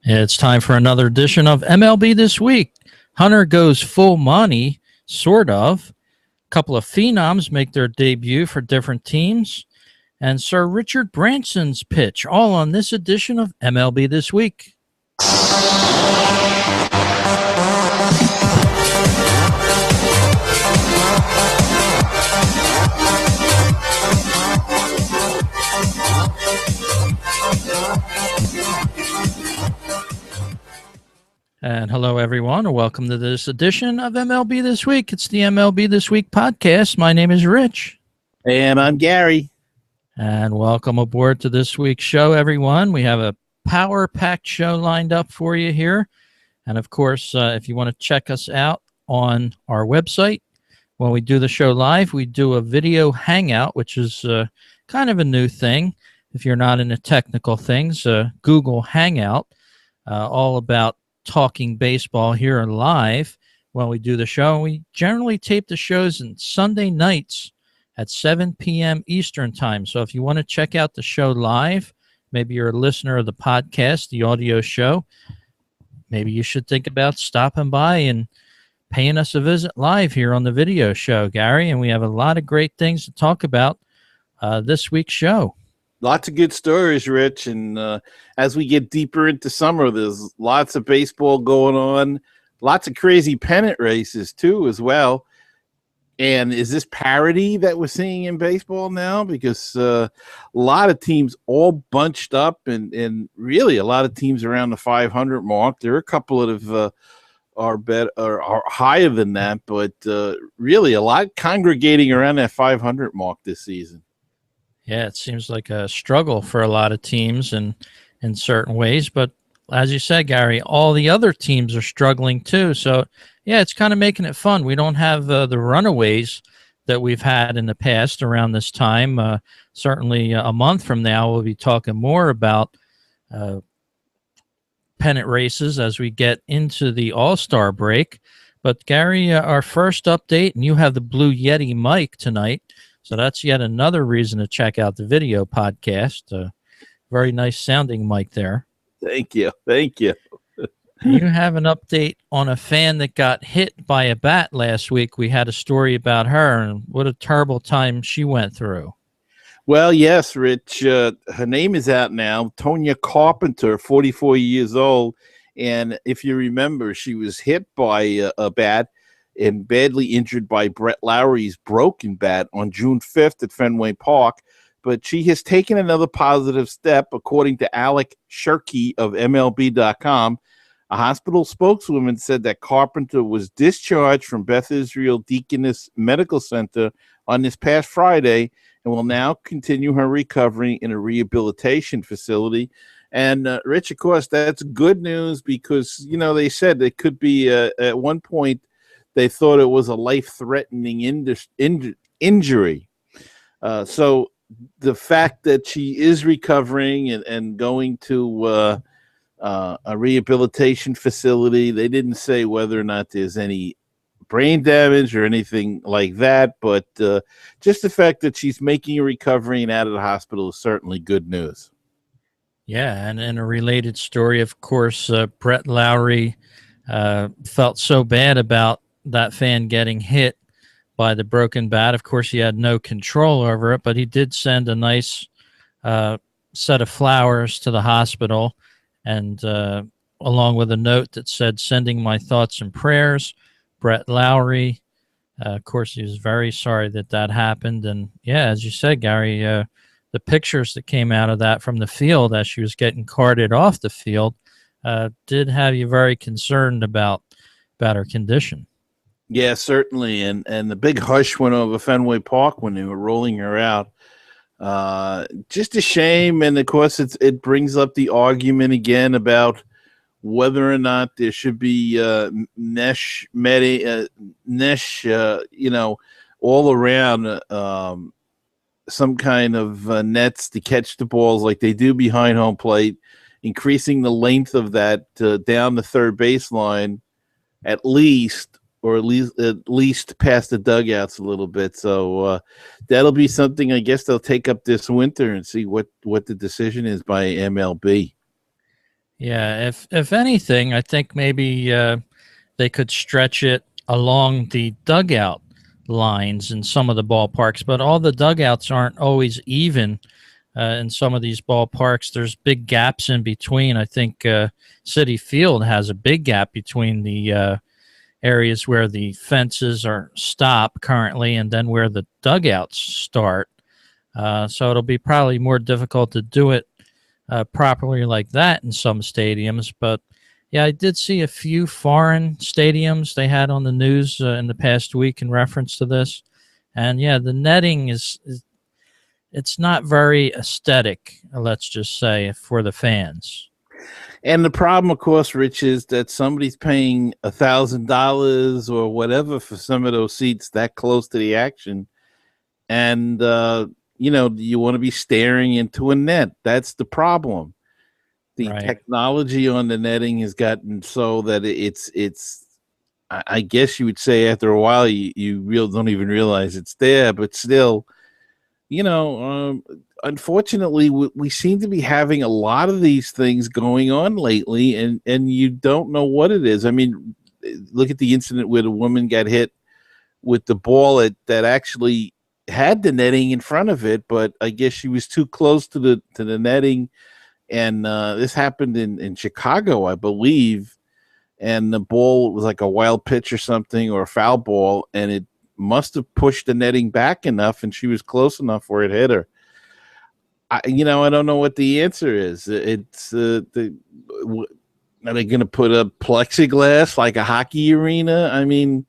It's time for another edition of MLB This Week. Hunter goes full Monty, sort of. A couple of phenoms make their debut for different teams. And Sir Richard Branson's pitch, all on this edition of MLB This Week. And hello, everyone, and welcome to this edition of MLB This Week. It's the MLB This Week podcast. My name is Rich. And I'm Gary. And welcome aboard to this week's show, everyone. We have a power-packed show lined up for you here. And, of course, if you want to check us out on our website, when we do the show live, we do a video hangout, which is kind of a new thing. If you're not into technical things, Google Hangout, all about talking baseball here live when we do the show. We generally tape the shows on Sunday nights at 7 p.m. Eastern time. So if you want to check out the show live, maybe you're a listener of the podcast, the audio show, maybe you should think about stopping by and paying us a visit live here on the video show, Gary. And we have a lot of great things to talk about this week's show. Lots of good stories, Rich, and as we get deeper into summer, there's lots of baseball going on, lots of crazy pennant races, too, as well. And is this parity that we're seeing in baseball now? Because a lot of teams all bunched up, and really a lot of teams around the 500 mark. There are a couple that are higher than that, but really a lot congregating around that 500 mark this season. Yeah, it seems like a struggle for a lot of teams in certain ways. But as you said, Gary, all the other teams are struggling too. So, yeah, it's kind of making it fun. We don't have the runaways that we've had in the past around this time. Certainly a month from now, we'll be talking more about pennant races as we get into the All-Star break. But, Gary, our first update, and you have the Blue Yeti mic tonight. So that's yet another reason to check out the video podcast. Very nice sounding mic there. Thank you. Thank you. You have an update on a fan that got hit by a bat last week. We had a story about her and what a terrible time she went through. Well, yes, Rich. Her name is out now. Tonya Carpenter, 44 years old. And if you remember, she was hit by a bat and badly injured by Brett Lowry's broken bat on June 5th at Fenway Park. But she has taken another positive step, according to Alec Shirky of MLB.com. A hospital spokeswoman said that Carpenter was discharged from Beth Israel Deaconess Medical Center on this past Friday and will now continue her recovery in a rehabilitation facility. And, Rich, of course, that's good news because, you know, they said it could be at one point they thought it was a life-threatening injury. So the fact that she is recovering and going to a rehabilitation facility, they didn't say whether or not there's any brain damage or anything like that, but just the fact that she's making a recovery and out of the hospital is certainly good news. Yeah, and in a related story, of course, Brett Lowry felt so bad about that fan getting hit by the broken bat. Of course, he had no control over it, but he did send a nice set of flowers to the hospital, and along with a note that said, "Sending my thoughts and prayers, Brett Lowry." Of course, he was very sorry that happened. And yeah, as you said, Gary, the pictures that came out of that from the field as she was getting carted off the field did have you very concerned about her condition. Yeah, certainly. And the big hush went over Fenway Park when they were rolling her out. Just a shame. And of course, it brings up the argument again about whether or not there should be mesh, all around some kind of nets to catch the balls like they do behind home plate, increasing the length of that down the third baseline at least past the dugouts a little bit. So that'll be something I guess they'll take up this winter and see what the decision is by MLB. Yeah, if anything, I think maybe they could stretch it along the dugout lines in some of the ballparks, but all the dugouts aren't always even. In some of these ballparks, there's big gaps in between. I think City Field has a big gap between the areas where the fences are stopped currently and then where the dugouts start. So it'll be probably more difficult to do it properly like that in some stadiums. But yeah, I did see a few foreign stadiums they had on the news in the past week in reference to this. And yeah, the netting is it's not very aesthetic, let's just say, for the fans. And the problem, of course, Rich, is that somebody's paying $1,000 or whatever for some of those seats that close to the action, and you want to be staring into a net. That's the problem. The Right. technology on the netting has gotten so that it's. I guess you would say after a while you real don't even realize it's there, but still, unfortunately, we seem to be having a lot of these things going on lately, and you don't know what it is. I mean, look at the incident where the woman got hit with the ball that actually had the netting in front of it, but I guess she was too close to the netting, and this happened in Chicago, I believe, and the ball was like a wild pitch or something or a foul ball, and it must have pushed the netting back enough, and she was close enough where it hit her. I don't know what the answer is. It's are they going to put up plexiglass like a hockey arena? I mean,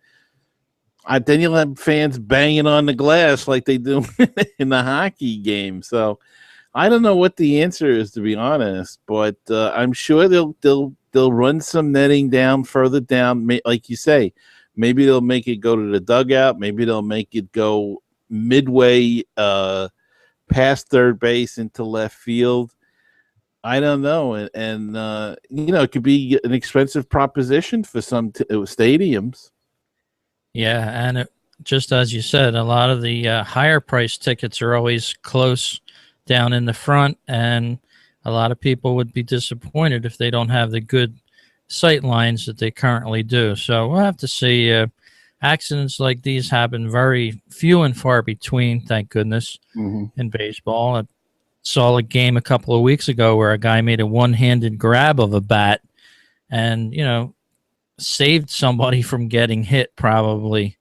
then you'll have fans banging on the glass like they do in the hockey game. So I don't know what the answer is, to be honest, but I'm sure they'll run some netting down further down, like you say. Maybe they'll make it go to the dugout. Maybe they'll make it go midway past third base into left field. I don't know, and it could be an expensive proposition for some stadiums. Yeah, and just as you said, a lot of the higher price tickets are always close down in the front, and a lot of people would be disappointed if they don't have the good sight lines that they currently do. So we'll have to see. Accidents like these happen very few and far between, thank goodness, in baseball. I saw a game a couple of weeks ago where a guy made a one-handed grab of a bat and, saved somebody from getting hit probably.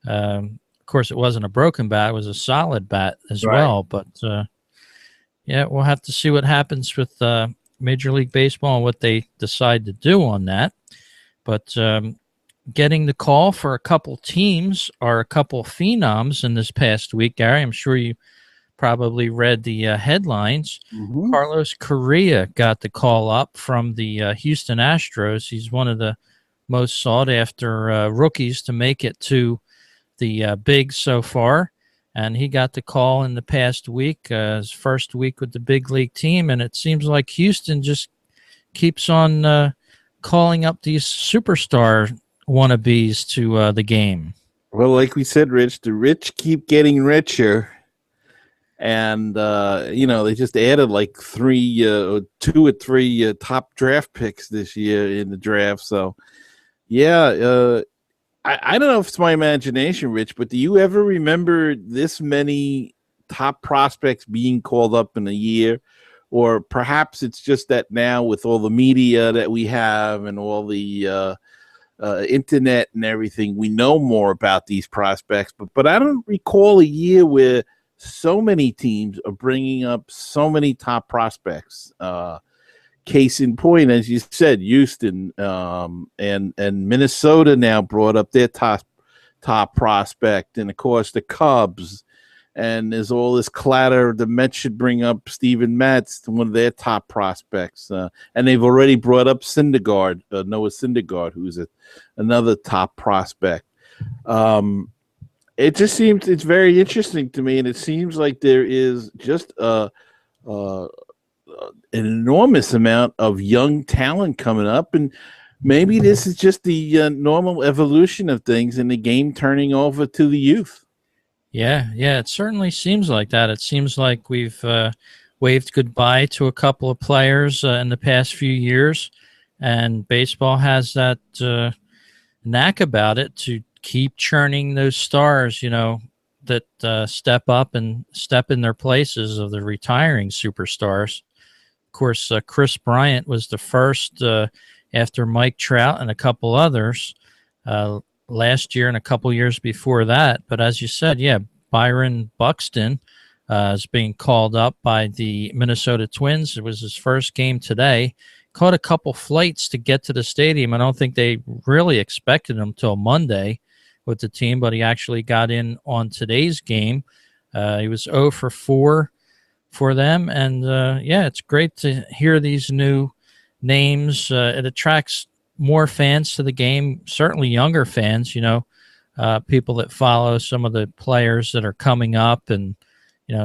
Of course, it wasn't a broken bat. It was a solid bat as Right. well. But, yeah, we'll have to see what happens with Major League Baseball and what they decide to do on that. But getting the call for a couple teams or a couple phenoms in this past week, Gary, I'm sure you probably read the headlines. Carlos Correa got the call up from the Houston Astros. He's one of the most sought after rookies to make it to the bigs so far. And he got the call in the past week, his first week with the big league team. And it seems like Houston just keeps on calling up these superstar wannabes to the game. Well, like we said, Rich, the rich keep getting richer. And, they just added like 2 or 3 top draft picks this year in the draft. So, yeah, I don't know if it's my imagination, Rich, but do you ever remember this many top prospects being called up in a year? Or perhaps it's just that now with all the media that we have and all the internet and everything, we know more about these prospects. But I don't recall a year where so many teams are bringing up so many top prospects. Case in point, as you said, Houston and Minnesota now brought up their top prospect, and of course the Cubs. And there's all this clatter. The Mets should bring up Steven Matz, one of their top prospects, and they've already brought up Syndergaard, Noah Syndergaard, who's another top prospect. It just seems it's very interesting to me, and it seems like there is just an enormous amount of young talent coming up, and maybe this is just the normal evolution of things in the game turning over to the youth. Yeah, it certainly seems like that. It seems like we've waved goodbye to a couple of players in the past few years, and baseball has that knack about it to keep churning those stars, that step up and step in their places of the retiring superstars. Of course, Chris Bryant was the first after Mike Trout and a couple others uh, last year and a couple years before that. But as you said, yeah, Byron Buxton is being called up by the Minnesota Twins. It was his first game today. Caught a couple flights to get to the stadium. I don't think they really expected him till Monday with the team, but he actually got in on today's game. He was 0 for 4 for them. And yeah, it's great to hear these new names. It attracts more fans to the game, certainly younger fans, people that follow some of the players that are coming up, and,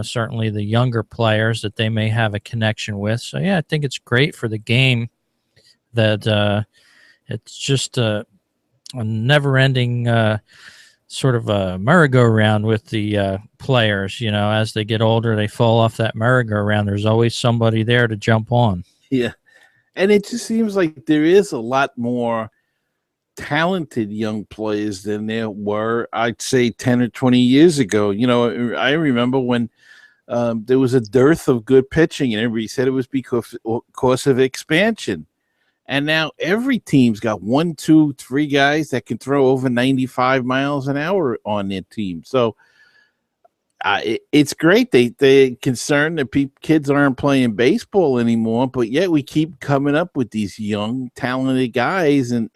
certainly the younger players that they may have a connection with. So, yeah, I think it's great for the game that it's just a never ending sort of a merry-go-round with the players. As they get older, they fall off that merry-go-round. There's always somebody there to jump on. Yeah. And it just seems like there is a lot more talented young players than there were, I'd say, 10 or 20 years ago. I remember when there was a dearth of good pitching, and everybody said it was because of expansion. And now every team's got 1, 2, 3 guys that can throw over 95 miles an hour on their team. So it's great. They're concerned that kids aren't playing baseball anymore, but yet we keep coming up with these young, talented guys, and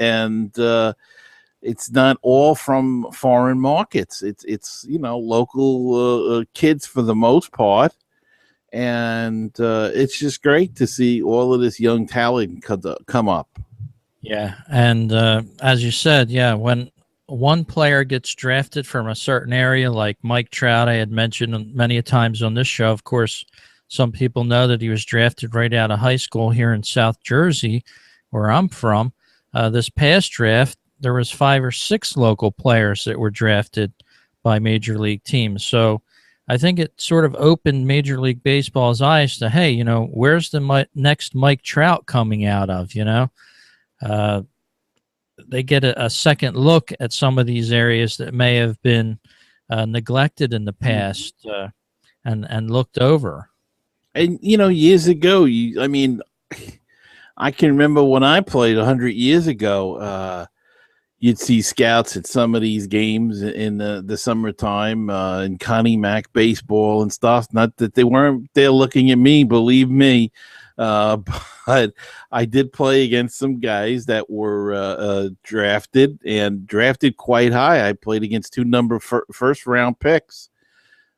it's not all from foreign markets. It's local kids for the most part. And it's just great to see all of this young talent come up. Yeah, and as you said, yeah, when one player gets drafted from a certain area, like Mike Trout, I had mentioned many times on this show. Of course, some people know that he was drafted right out of high school here in South Jersey, where I'm from. This past draft, there was 5 or 6 local players that were drafted by major league teams. So I think it sort of opened Major League Baseball's eyes to, hey, where's the next Mike Trout coming out of, they get a second look at some of these areas that may have been neglected in the past and looked over. And, years ago, I can remember when I played 100 years ago, you'd see scouts at some of these games in the summertime in Connie Mack baseball and stuff. Not that they weren't there looking at me, believe me. But I did play against some guys that were drafted quite high. I played against 2 first round picks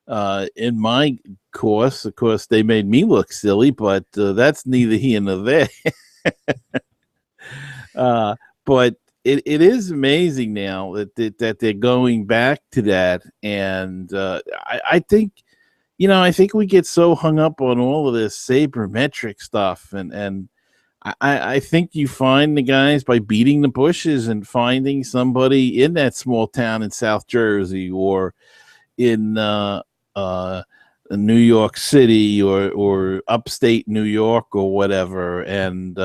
in my course. Of course, they made me look silly, but that's neither here nor there. But it is amazing now that they're going back to that, and I think we get so hung up on all of this sabermetric stuff, and I think you find the guys by beating the bushes and finding somebody in that small town in South Jersey or in New York City or upstate New York or whatever, and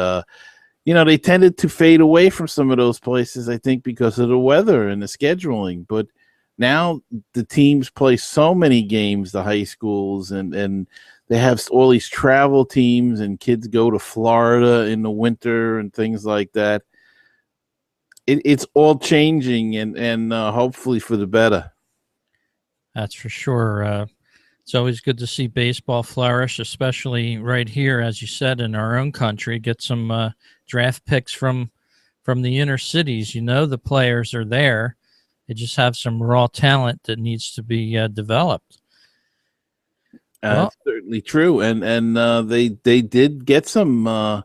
they tended to fade away from some of those places, I think, because of the weather and the scheduling. But now the teams play so many games, the high schools, and they have all these travel teams, and kids go to Florida in the winter and things like that. It's all changing, and hopefully for the better. That's for sure. It's always good to see baseball flourish, especially right here, as you said, in our own country. Get some draft picks from the inner cities. The players are there. They just have some raw talent that needs to be developed. That's certainly true, and they did get some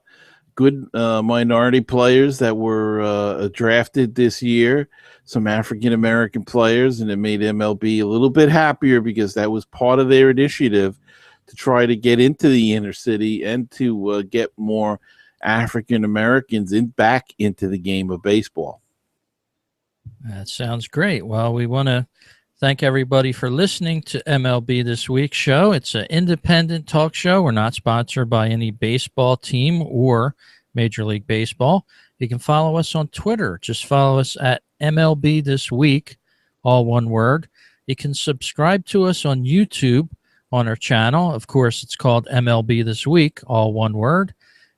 good minority players that were drafted this year, some African American players, and it made MLB a little bit happier because that was part of their initiative to try to get into the inner city and to get more African Americans back into the game of baseball. That sounds great. Well, we want to Thank everybody for listening to MLB This Week show. It's an independent talk show. We're not sponsored by any baseball team or Major League Baseball. You can follow us on Twitter. Just follow us at MLB This Week, all one word. You can subscribe to us on YouTube on our channel. Of course, it's called MLB This Week, all one word.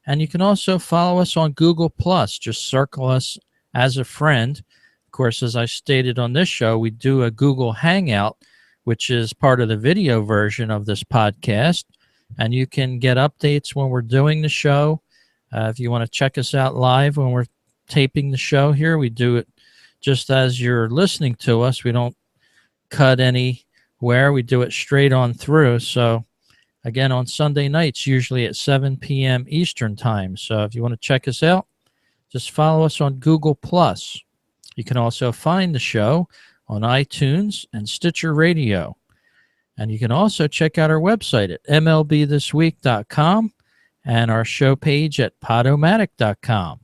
And you can also follow us on Google+. Just circle us as a friend. Of course, as I stated on this show, we do a Google Hangout, which is part of the video version of this podcast. And you can get updates when we're doing the show. If you want to check us out live when we're taping the show here, we do it just as you're listening to us. We don't cut anywhere. We do it straight on through. So, again, on Sunday nights, usually at 7 p.m. Eastern time. So if you want to check us out, just follow us on Google+. You can also find the show on iTunes and Stitcher Radio. And you can also check out our website at MLBThisWeek.com and our show page at Podomatic.com.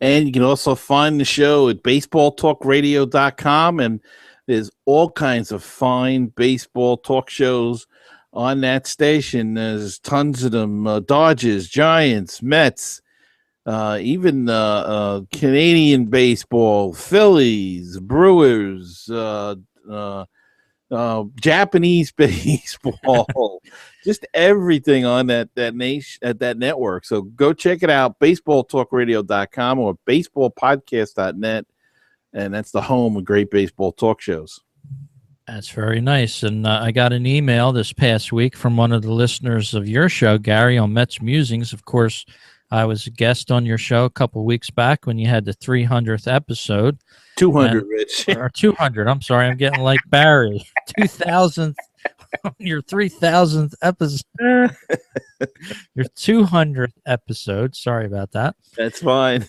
And you can also find the show at BaseballTalkRadio.com. And there's all kinds of fine baseball talk shows on that station. There's tons of them. Dodgers, Giants, Mets, even Canadian baseball, Phillies, Brewers, Japanese baseball, just everything on that network. So go check it out, baseballtalkradio.com or baseballpodcast.net, and that's the home of great baseball talk shows. That's very nice. And I got an email this past week from one of the listeners of your show, Gary, on Mets Musings. Of course, I was a guest on your show a couple weeks back when you had the 300th episode. 200, Rich. Or 200. I'm sorry. I'm getting like Barry. 2000th. Your 3000th episode. Your 200th episode. Sorry about that. That's fine.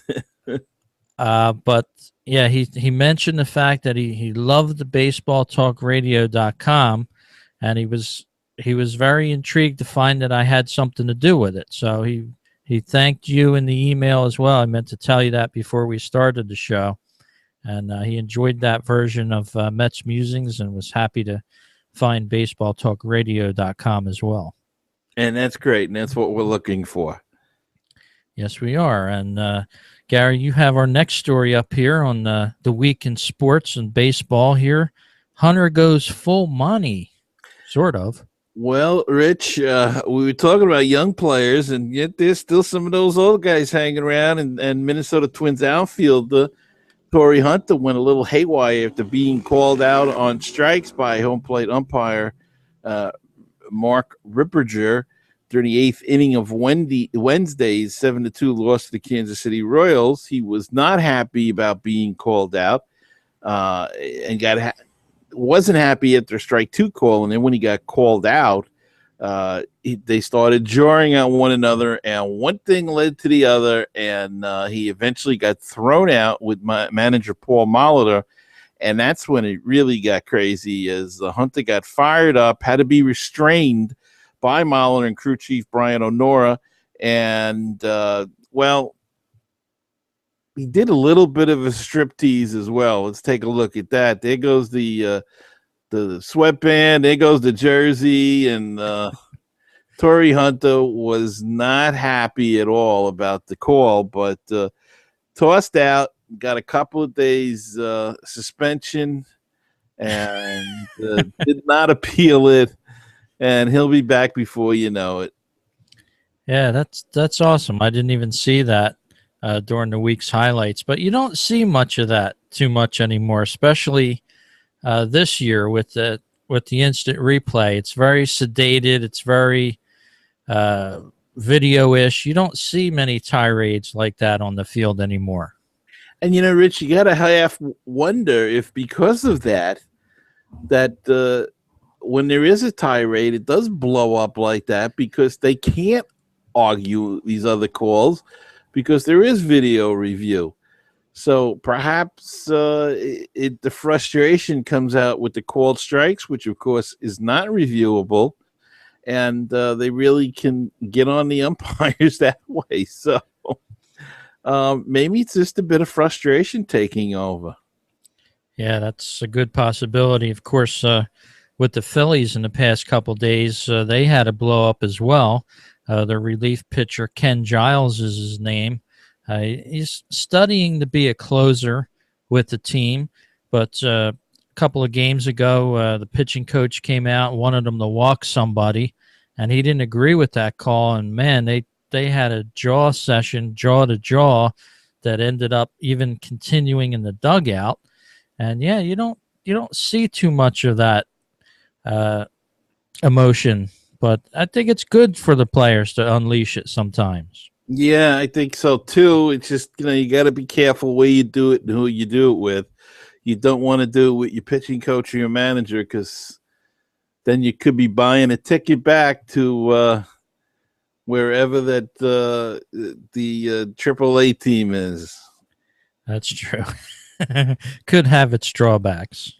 But yeah, he mentioned the fact that he loved the baseballtalkradio.com, and he was very intrigued to find that I had something to do with it. So he thanked you in the email as well. I meant to tell you that before we started the show. And he enjoyed that version of Mets Musings and was happy to find baseballtalkradio.com as well. And that's great. And that's what we're looking for. Yes, we are. And Gary, you have our next story up here on the week in sports and baseball here. Hunter goes full Monty, sort of. Well, Rich, we were talking about young players, and yet there's still some of those old guys hanging around. And Minnesota Twins outfielder Torrey Hunter went a little haywire after being called out on strikes by home plate umpire Mark Ripperger during the eighth inning of Wednesday's 7-2 loss to the Kansas City Royals. He was not happy about being called out and wasn't happy at their strike two call. And then when he got called out, they started jarring at one another, and one thing led to the other, and he eventually got thrown out with manager Paul Molitor, and that's when it really got crazy as the Hunter got fired up, had to be restrained by Molitor and crew chief Brian O'Nora, and well, he did a little bit of a striptease as well. Let's take a look at that. There goes the sweatband, there goes the jersey, and Torrey Hunter was not happy at all about the call, but tossed out, got a couple of days suspension, and did not appeal it, and he'll be back before you know it. Yeah, that's awesome. I didn't even see that during the week's highlights, but you don't see much of that too much anymore, especially this year with the instant replay. It's very sedated. It's very video-ish. You don't see many tirades like that on the field anymore. And, you know, Rich, you got to half wonder if because of that when there is a tirade, it does blow up like that because they can't argue these other calls because there is video review. So perhaps the frustration comes out with the called strikes, which, of course, is not reviewable, and they really can get on the umpires that way. So maybe it's just a bit of frustration taking over. Yeah, that's a good possibility. Of course, with the Phillies in the past couple days, they had a blow up as well. Their relief pitcher, Ken Giles, is his name. He's studying to be a closer with the team, but a couple of games ago, the pitching coach came out and wanted him to walk somebody, and he didn't agree with that call. And man, they had a jaw session, jaw to jaw, that ended up even continuing in the dugout. And yeah, you don't see too much of that uh, emotion, but I think it's good for the players to unleash it sometimes. Yeah, I think so too. It's just, you got to be careful where you do it and who you do it with. You don't want to do it with your pitching coach or your manager, because then you could be buying a ticket back to wherever that the AAA team is. That's true. Could have its drawbacks.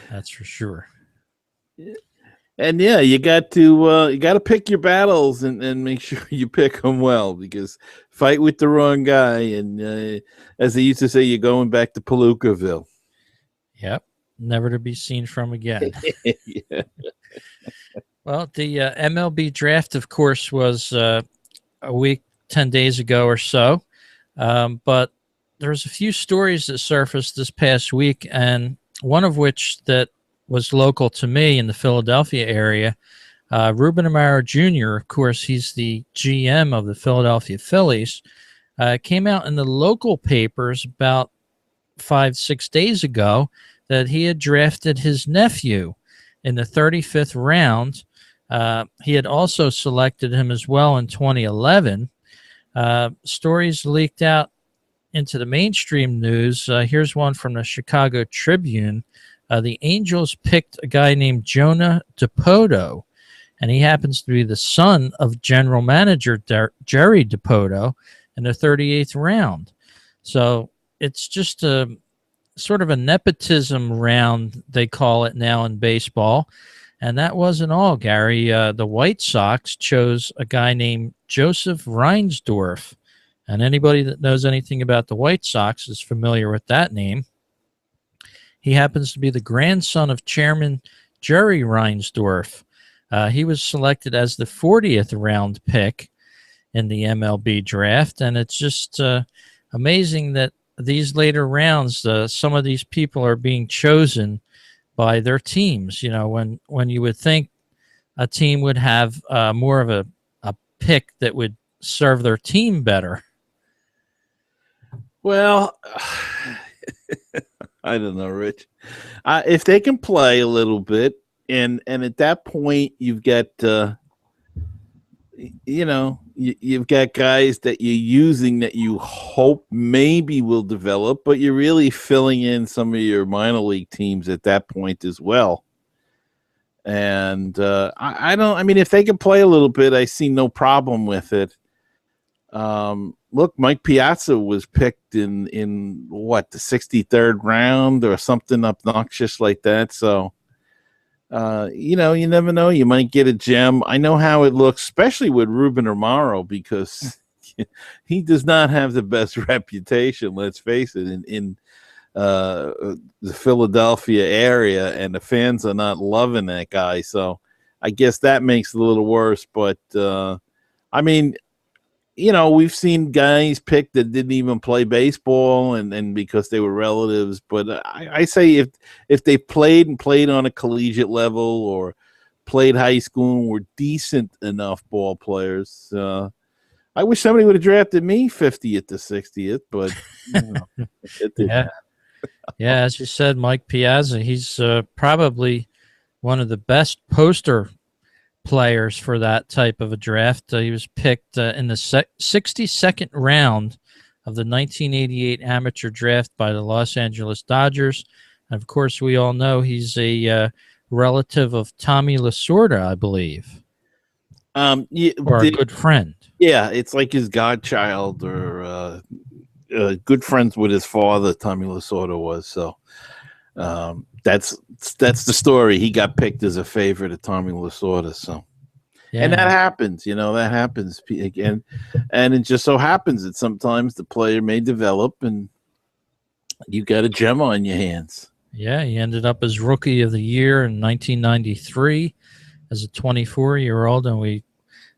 That's for sure. And yeah, you got to pick your battles, and make sure you pick them well, because fight with the wrong guy, and as they used to say, you're going back to Palookaville. Yep. Never to be seen from again. Yeah. Well, the MLB draft, of course, was a week, 10 days ago or so. But there's a few stories that surfaced this past week, and one of which that was local to me in the Philadelphia area. Ruben Amaro Jr., of course, he's the GM of the Philadelphia Phillies, came out in the local papers about 5-6 days ago that he had drafted his nephew in the 35th round. He had also selected him as well in 2011. Stories leaked out into the mainstream news. Here's one from the Chicago Tribune. The Angels picked a guy named Jonah Dipoto, and he happens to be the son of general manager Jerry Dipoto in the 38th round. So it's just a sort of a nepotism round, they call it now in baseball. And that wasn't all, Gary. The White Sox chose a guy named Joseph Reinsdorf. And anybody that knows anything about the White Sox is familiar with that name. He happens to be the grandson of Chairman Jerry Reinsdorf. He was selected as the 40th round pick in the MLB draft. And it's just amazing that these later rounds, some of these people are being chosen by their teams. When you would think a team would have more of a pick that would serve their team better. Well, I don't know, Rich. If they can play a little bit, and at that point you've got you've got guys that you're using that you hope maybe will develop, but you're really filling in some of your minor league teams at that point as well. And I mean, if they can play a little bit, I see no problem with it. Look, Mike Piazza was picked in what, the 63rd round or something obnoxious like that. So, you never know. You might get a gem. I know how it looks, especially with Ruben Amaro, because he does not have the best reputation. Let's face it, in the Philadelphia area, and the fans are not loving that guy. So, I guess that makes it a little worse. But I mean, we've seen guys picked that didn't even play baseball, and because they were relatives. But I say if they played on a collegiate level, or played high school and were decent enough ball players, I wish somebody would have drafted me 50th to 60th. But it didn't. Yeah, as you said, Mike Piazza, he's probably one of the best poster players for that type of a draft. He was picked in the 62nd round of the 1988 amateur draft by the Los Angeles Dodgers. And of course, we all know he's a relative of Tommy Lasorda, I believe, or a good friend. Yeah, it's like his godchild, or good friends with his father. Tommy Lasorda was. So that's the story. He got picked as a favorite of Tommy Lasorda. So, and that happens, that happens again. And it just so happens that sometimes the player may develop, and You got a gem on your hands. Yeah, he ended up as Rookie of the Year in 1993 as a 24-year-old, and we've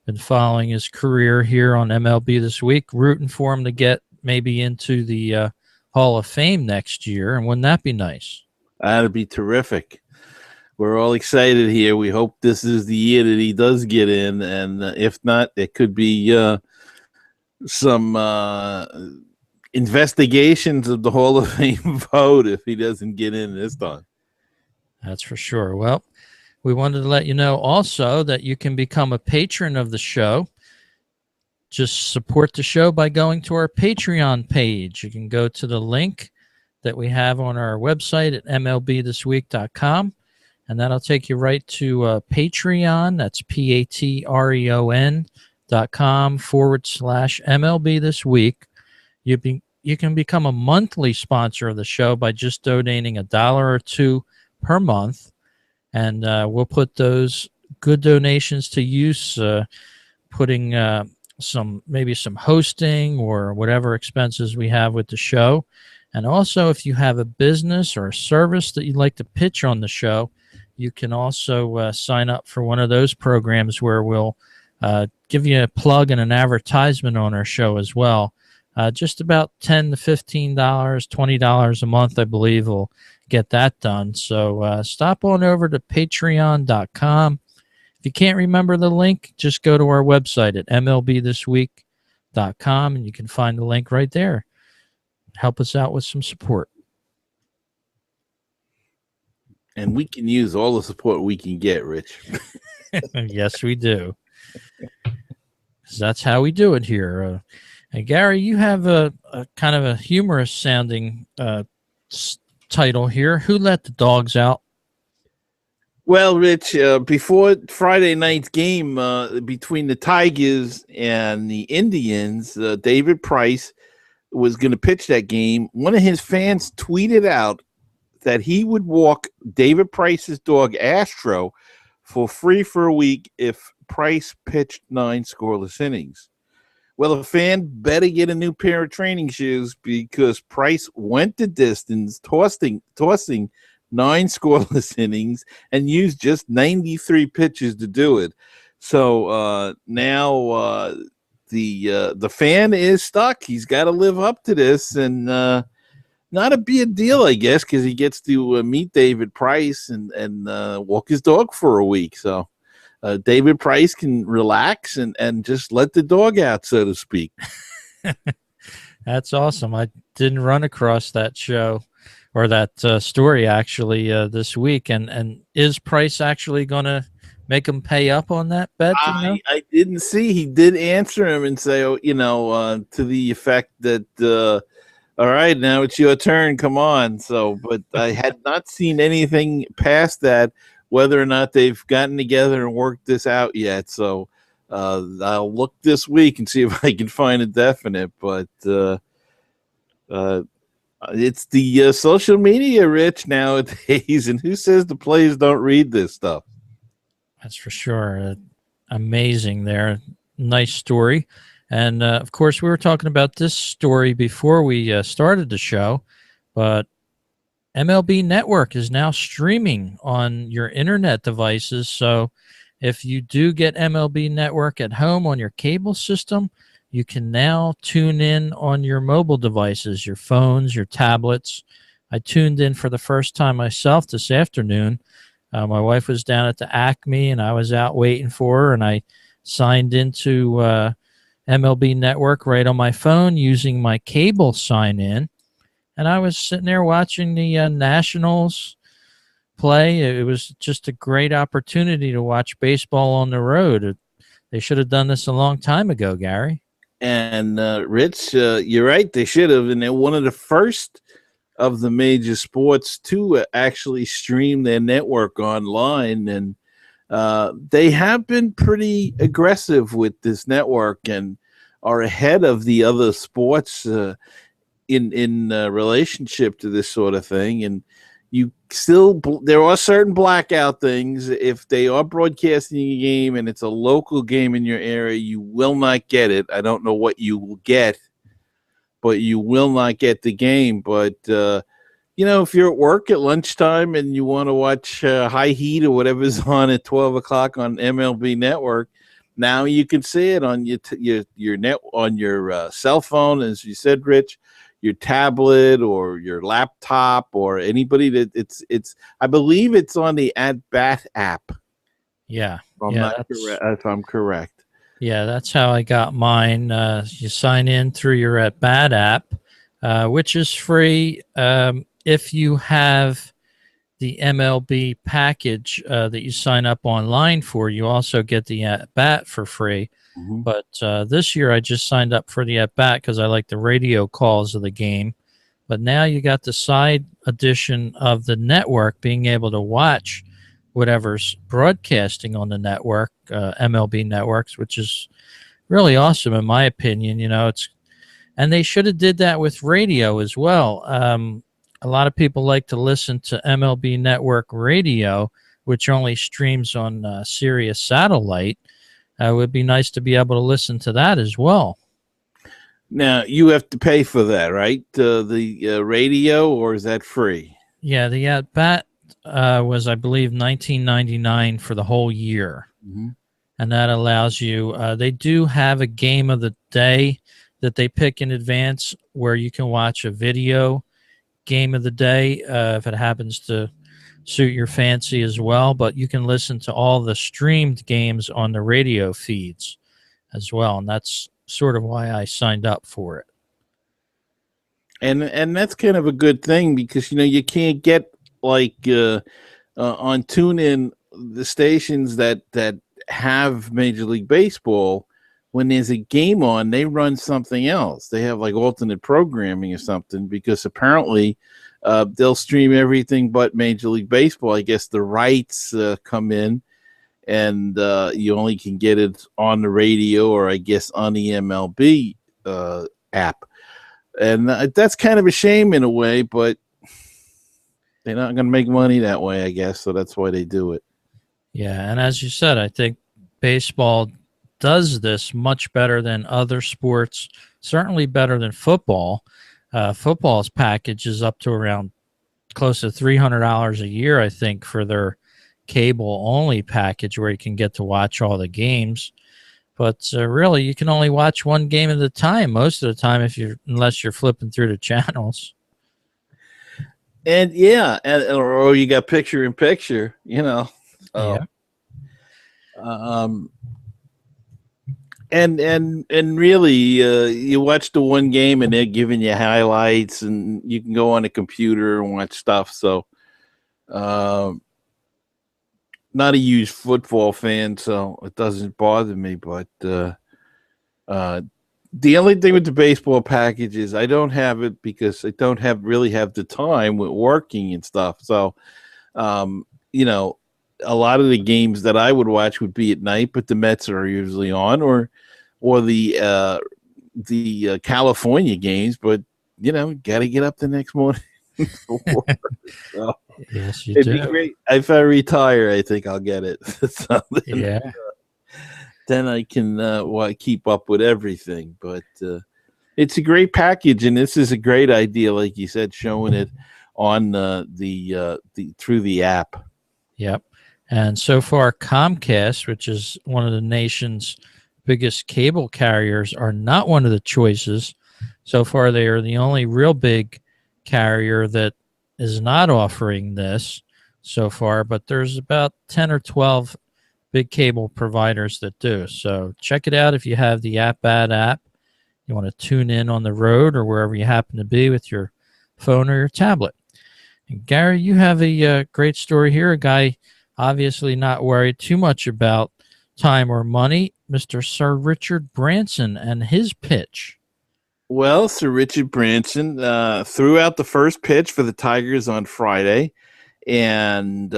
been following his career here on MLB This Week, rooting for him to get maybe into the Hall of Fame next year. And wouldn't that be nice? That'd be terrific. We're all excited here. We hope this is the year that he does get in, and if not, it could be some investigations of the Hall of Fame vote if he doesn't get in this time. That's for sure. Well, we wanted to let you know also that you can become a patron of the show. Just support the show by going to our Patreon page. You can go to the link that we have on our website at MLBThisWeek.com, and that'll take you right to Patreon. That's patreon.com/MLB This Week. You can become a monthly sponsor of the show by just donating $1 or $2 per month, and we'll put those good donations to use, putting maybe some hosting or whatever expenses we have with the show. And also, if you have a business or a service that you'd like to pitch on the show, you can also sign up for one of those programs where we'll give you a plug and an advertisement on our show as well. Just about $10 to $15, $20 a month, I believe, will get that done. So stop on over to patreon.com. If you can't remember the link, just go to our website at MLBThisWeek.com, and you can find the link right there. Help us out with some support. And we can use all the support we can get, Rich. Yes, we do. 'Cause that's how we do it here. And Gary, you have a kind of a humorous sounding title here. Who let the dogs out? Well, Rich, before Friday night's game between the Tigers and the Indians, David Price was going to pitch that game. One of his fans tweeted out that he would walk David Price's dog, Astro, for free for a week if Price pitched 9 scoreless innings. Well, a fan better get a new pair of training shoes because Price went the distance, tossing 9 scoreless innings and used just 93 pitches to do it. So now the fan is stuck. He's got to live up to this, and not a big deal, I guess, because he gets to meet David Price and walk his dog for a week. So David Price can relax and just let the dog out, so to speak. That's awesome. I didn't run across that show or that story actually this week. And is Price actually going to make him pay up on that bet? I didn't see. He did answer him and say, to the effect that, all right, now it's your turn. Come on. So, but I had not seen anything past that, whether or not they've gotten together and worked this out yet. So I'll look this week and see if I can find a definite. But it's the social media, Rich, nowadays. And who says the players don't read this stuff? That's for sure. Amazing there. Nice story. And, of course, we were talking about this story before we started the show, but MLB Network is now streaming on your internet devices. So if you do get MLB Network at home on your cable system, you can now tune in on your mobile devices, your phones, your tablets. I tuned in for the first time myself this afternoon. My wife was down at the Acme, and I was out waiting for her, and I signed into MLB Network right on my phone using my cable sign-in. And I was sitting there watching the Nationals play. It was just a great opportunity to watch baseball on the road. They should have done this a long time ago, Gary. And Rich, you're right. They should have. And they're one of the first of the major sports to actually stream their network online. And they have been pretty aggressive with this network and are ahead of the other sports in relationship to this sort of thing. And there are certain blackout things. If they are broadcasting a game and it's a local game in your area, you will not get it. I don't know what you will get, but you will not get the game. But if you're at work at lunchtime and you want to watch High Heat or whatever's on at 12 o'clock on MLB Network, now you can see it on your net on your cell phone, as you said, Rich, your tablet or your laptop, or anybody that it's. I believe it's on the At Bat app. Yeah, If I'm correct. Yeah, that's how I got mine. You sign in through your At Bat app, which is free. If you have the MLB package that you sign up online for, you also get the At Bat for free. Mm-hmm. But this year I just signed up for the At Bat because I like the radio calls of the game. But now you got the side edition of the network, being able to watch whatever's broadcasting on the network, MLB networks, which is really awesome in my opinion. And they should have did that with radio as well. A lot of people like to listen to MLB Network radio, which only streams on Sirius satellite. It would be nice to be able to listen to that as well. Now, you have to pay for that, right? The radio, or is that free? Yeah, the At Bat was, I believe, $19.99 for the whole year. Mm-hmm. And that allows you, they do have a game of the day that they pick in advance where you can watch a video game of the day if it happens to suit your fancy as well. But you can listen to all the streamed games on the radio feeds as well. And that's sort of why I signed up for it. And that's kind of a good thing because, you can't get like on TuneIn, the stations that have Major League Baseball, when there's a game on, they run something else. They have like alternate programming or something, because apparently they'll stream everything but Major League Baseball. I guess the rights come in, and you only can get it on the radio or I guess on the MLB app. And that's kind of a shame in a way, but they're not going to make money that way, I guess. So that's why they do it. Yeah, and as you said, I think baseball does this much better than other sports, certainly better than football. Football's package is up to around close to $300 a year, I think, for their cable-only package where you can get to watch all the games. But really, you can only watch one game at a time most of the time unless you're flipping through the channels. And yeah, or you got picture in picture, So, yeah. And really, you watch the one game and they're giving you highlights, and you can go on a computer and watch stuff. So, not a huge football fan, so it doesn't bother me. But the only thing with the baseball package is I don't have it because I don't really have the time with working and stuff. So, a lot of the games that I would watch would be at night, but the Mets are usually on, or the California games. But got to get up the next morning. So, yes, you it'd do. be great. If I retire, I think I'll get it. So then I can keep up with everything. But it's a great package, and this is a great idea, like you said, showing it on the through the app. Yep. And so far, Comcast, which is one of the nation's biggest cable carriers, are not one of the choices. So far, they are the only real big carrier that is not offering this so far, but there's about 10 or 12 big cable providers that do. So check it out if you have the At Bat app. You want to tune in on the road or wherever you happen to be with your phone or your tablet. And Gary, you have a great story here. A guy obviously not worried too much about time or money, Mr. Sir Richard Branson and his pitch. Well, Sir Richard Branson threw out the first pitch for the Tigers on Friday, and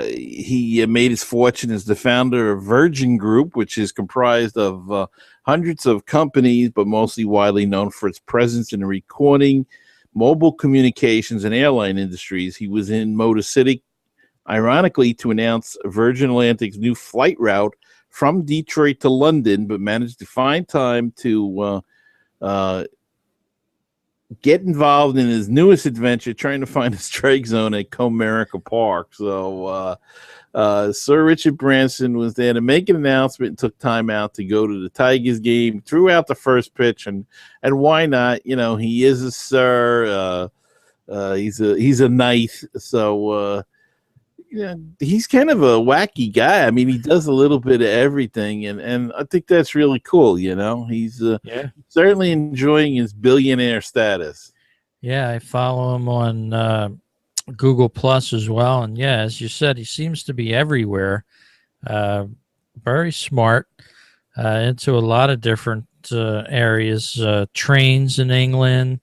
he made his fortune as the founder of Virgin Group, which is comprised of hundreds of companies, but mostly widely known for its presence in the recording, mobile communications, and airline industries. He was in Motor City, ironically, to announce Virgin Atlantic's new flight route from Detroit to London, but managed to find time to get involved in his newest adventure, trying to find a strike zone at Comerica Park. So Sir Richard Branson was there to make an announcement and took time out to go to the Tigers game, threw out the first pitch, and why not? You know, he is a sir. He's a knight. So yeah, he's kind of a wacky guy. I mean, he does a little bit of everything, and I think that's really cool. You know, he's certainly enjoying his billionaire status. Yeah, I follow him on Google Plus as well, and yeah, as you said, he seems to be everywhere. Very smart, into a lot of different areas, trains in England,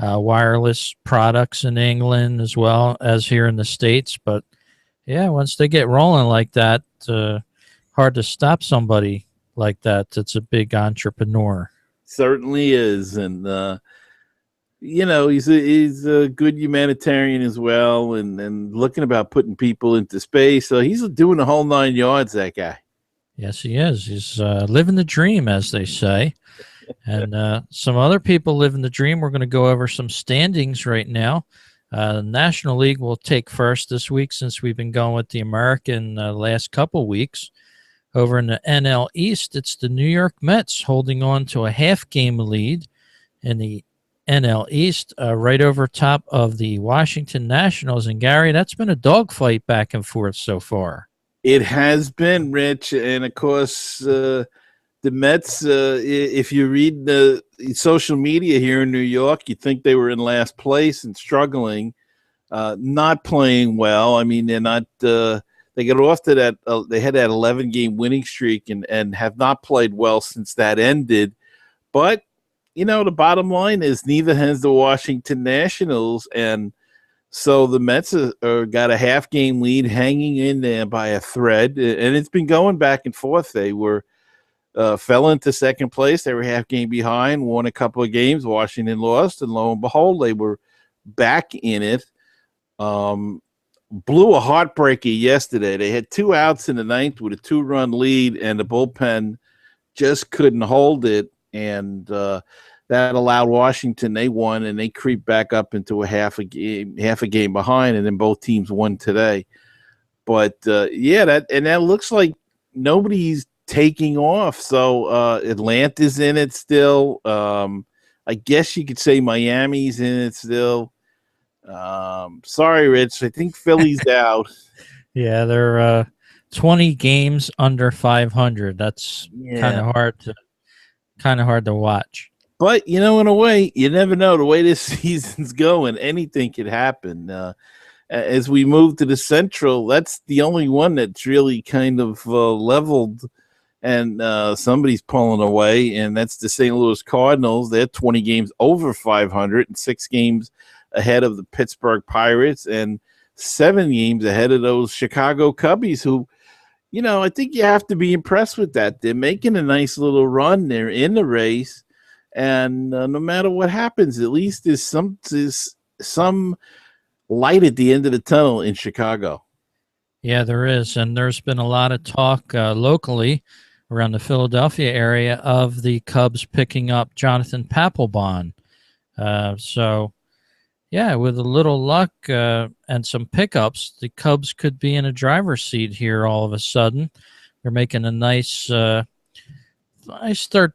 wireless products in England as well as here in the States. But yeah, once they get rolling like that, hard to stop somebody like that. That's a big entrepreneur. Certainly is, and you know, he's a good humanitarian as well, and looking about putting people into space. So he's doing the whole 9 yards. That guy. Yes, he is. He's living the dream, as they say. And some other people living the dream. We're going to go over some standings right now. The National League will take first this week since we've been going with the American last couple weeks. Over in the NL East, it's the New York Mets holding on to a half-game lead in the NL East, right over top of the Washington Nationals. And Gary, that's been a dogfight back and forth so far. It has been, Rich, and of course, the Mets. If you read the social media here in New York, you think they were in last place and struggling, not playing well. I mean, they're not. They got off to that. They had that 11-game winning streak and have not played well since that ended. But you know, the bottom line is neither has the Washington Nationals, and so the Mets got a half-game lead, hanging in there by a thread, and it's been going back and forth. They were fell into second place. They were half-game behind, won a couple of games. Washington lost, and lo and behold, they were back in it. Blew a heartbreaker yesterday. They had 2 outs in the ninth with a 2-run lead, and the bullpen just couldn't hold it, and that allowed Washington. They won, and they creep back up into a half a game behind, and then both teams won today. But yeah, that looks like nobody's taking off. So Atlanta's in it still. I guess you could say Miami's in it still. Sorry, Rich. I think Philly's out. Yeah, they're 20 games under 500. That's kind of hard to watch. But you know, in a way, you never know. The way this season's going, anything could happen. As we move to the Central, that's the only one that's really kind of leveled, and somebody's pulling away, and that's the St. Louis Cardinals. They're 20 games over 500 and 6 games ahead of the Pittsburgh Pirates and 7 games ahead of those Chicago Cubbies, who, you know, I think you have to be impressed with that. They're making a nice little run. They're in the race, and no matter what happens, at least there's some light at the end of the tunnel in Chicago. Yeah, there is, and there's been a lot of talk locally around the Philadelphia area of the Cubs picking up Jonathan Papelbon. So, yeah, with a little luck and some pickups, the Cubs could be in a driver's seat here all of a sudden. They're making a nice third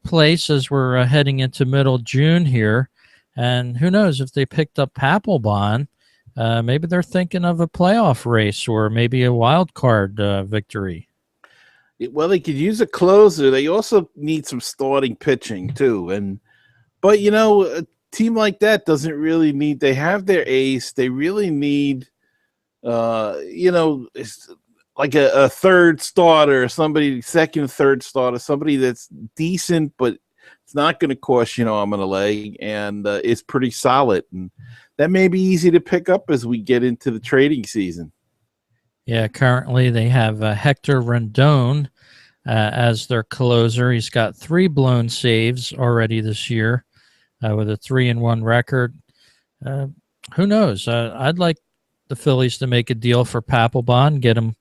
place as we're heading into middle June here. And who knows, if they picked up Papelbon, maybe they're thinking of a playoff race or maybe a wild card victory. Well, they could use a closer. They also need some starting pitching too. But you know, a team like that doesn't really need. They have their ace. They really need, you know, like a third starter, somebody second, third starter, somebody that's decent, but it's not going to cost you an arm and a leg, and it's pretty solid. And that may be easy to pick up as we get into the trading season. Yeah, currently they have Hector Rendon as their closer. He's got 3 blown saves already this year with a 3-1 record. Who knows? I'd like the Phillies to make a deal for Papelbon, get him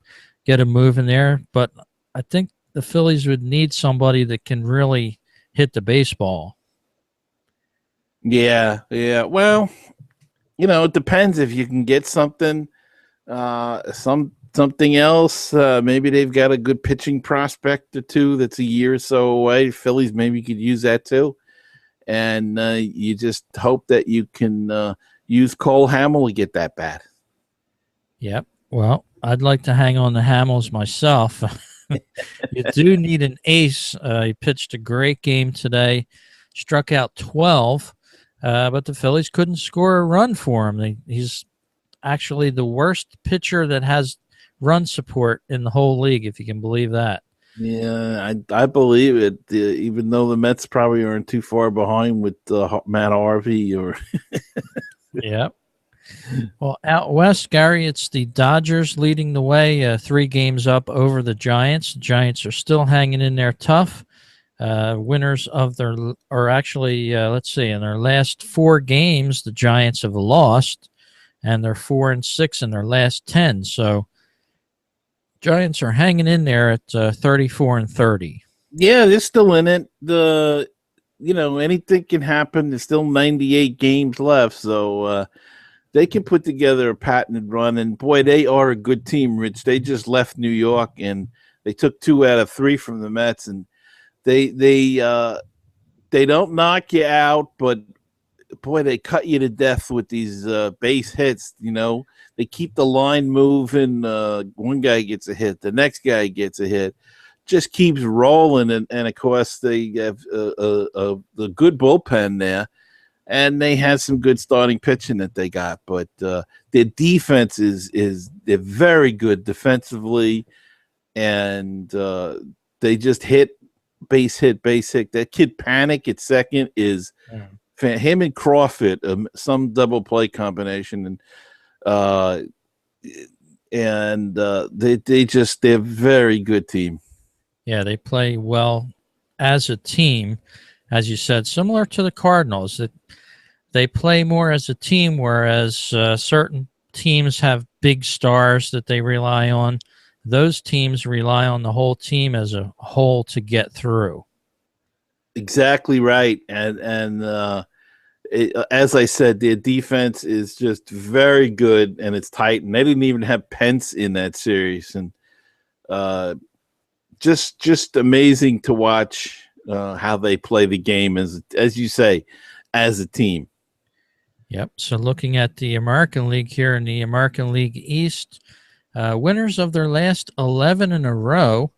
moving there. But I think the Phillies would need somebody that can really hit the baseball. Yeah, yeah. Well, it depends if you can get something, something else. Maybe they've got a good pitching prospect or two that's a year or so away. Phillies maybe could use that too, and you just hope that you can use Cole Hamill to get that bat. Yep. Well, I'd like to hang on the Hamels myself. You do need an ace. He pitched a great game today, struck out 12, but the Phillies couldn't score a run for him. He's actually the worst pitcher that has run support in the whole league, if you can believe that. Yeah, I believe it. Even though the Mets probably aren't too far behind with Matt Harvey or Yep. Well, out west, Gary, it's the Dodgers leading the way, 3 games up over the Giants. The Giants are still hanging in there tough. Winners of their, or actually, let's see, in their last 4 games, the Giants have lost, and they're 4-6 in their last 10. So, Giants are hanging in there at 34-30. yeah, they're still in it. Anything can happen. There's still 98 games left, so they can put together a patented run. And boy, they are a good team, Rich. They just left New York and they took 2 out of 3 from the Mets, and they don't knock you out, but boy, they cut you to death with these base hits. They keep the line moving. One guy gets a hit, the next guy gets a hit, just keeps rolling. And of course, they have the good bullpen there, and they had some good starting pitching that they got. But their defense is they're very good defensively, and they just base hit. That kid Panic at second is. Him and Crawford, some double play combination, and they're a very good team. Yeah, they play well as a team, as you said, similar to the Cardinals. That they play more as a team, whereas certain teams have big stars that they rely on. Those teams rely on the whole team as a whole to get through. Exactly right, and as I said, their defense is just very good, and it's tight. And they didn't even have Pence in that series, and just amazing to watch how they play the game as you say, as a team. Yep. So looking at the American League here in the American League East, winners of their last 11 in a row,